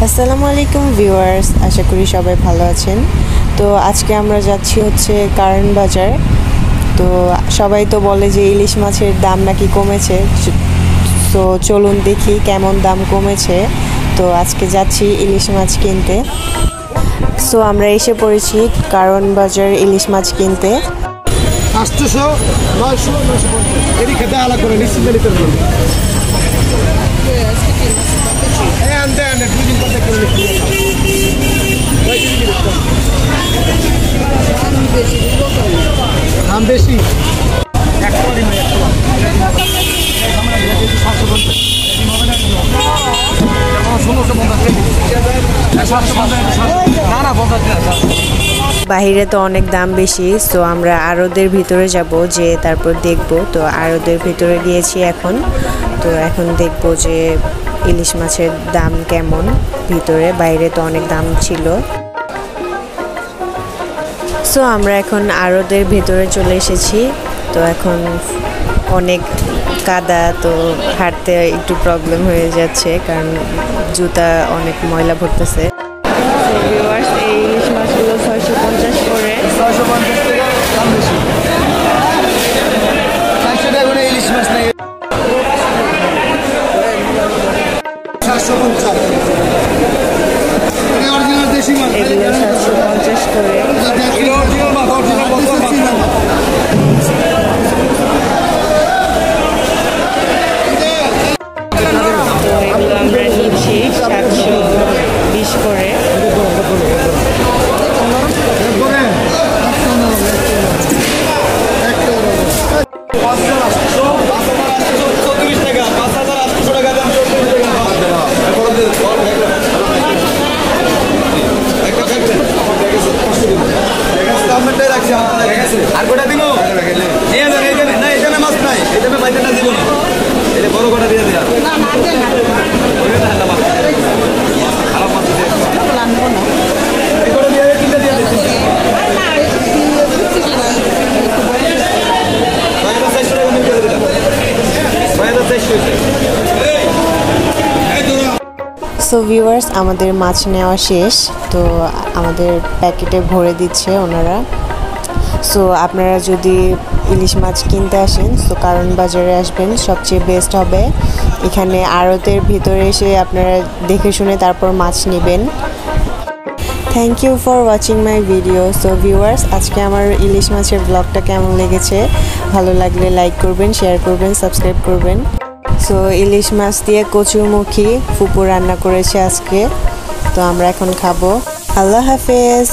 আসসালামু আলাইকুম ভিউয়ার্স, আশা করি সবাই ভালো আছেন। তো আজকে আমরা যাচ্ছি হচ্ছে কারণ বাজার। তো সবাই তো বলে যে ইলিশ মাছের দাম নাকি কমেছে, তো চলুন দেখি কেমন দাম কমেছে। তো আজকে যাচ্ছি ইলিশ মাছ কিনতে। সো আমরা এসে পড়েছি কারণ বাজার ইলিশ মাছ কিনতে। 800, 900, 950 এরই খেতে আলাদা করে নিশ্চিন্তে নিতে পারবেন। দাম বেশি বাহিরে তো অনেক দাম বেশি, সো আমরা আড়তের ভিতরে যাব, যে তারপর দেখব। তো আড়তের ভিতরে গিয়েছি এখন। তো এখন দেখব যে ইলিশ মাছের দাম কেমন ভিতরে। বাইরে তো অনেক দাম ছিল। সো আমরা এখন আড়তের ভিতরে চলে এসেছি। তো এখন অনেক কাদা, তো হাঁটতে একটু প্রবলেম হয়ে যাচ্ছে, কারণ জুতা অনেক ময়লা ভরতেছে। এই ইলিশ মাছগুলো 650 করে। 650 টাকা দাম বেশি। 400 টাকা করে ইলিশ মাছ নাই। 750 এটা অরিজিনাল দেশি মাছ। এগুলো 750 করে। অরিজিনাল মাছ, অরিজিনাল বছর মাছ। তো এগুলো আমরা নিচ্ছি 720 করে। আর গোটা দিব না, এখানে মাছ নাই, এখানে বাইরেটা দিব না, এটা বড় গোটা দিয়ে দেয়া খারাপ মাছ সো ভিউয়ার্স, আমাদের মাছ নেওয়া শেষ। তো আমাদের প্যাকেটে ভরে দিচ্ছে ওনারা। সো আপনারা যদি ইলিশ মাছ কিনতে আসেন, সো কারণ বাজারে আসবেন, সবচেয়ে বেস্ট হবে। এখানে আড়তের ভিতরে এসে আপনারা দেখে শুনে তারপর মাছ নেবেন। Thank you for watching my video. So viewers, আজকে আমার ইলিশ মাছের ব্লগটা কেমন লেগেছে, ভালো লাগলে লাইক করবেন, শেয়ার করবেন, সাবস্ক্রাইব করবেন। সো ইলিশ মাছ দিয়ে কচুরমুখী ফুপু রান্না করেছে আজকে। তো আমরা এখন খাবো। আল্লাহ হাফেজ।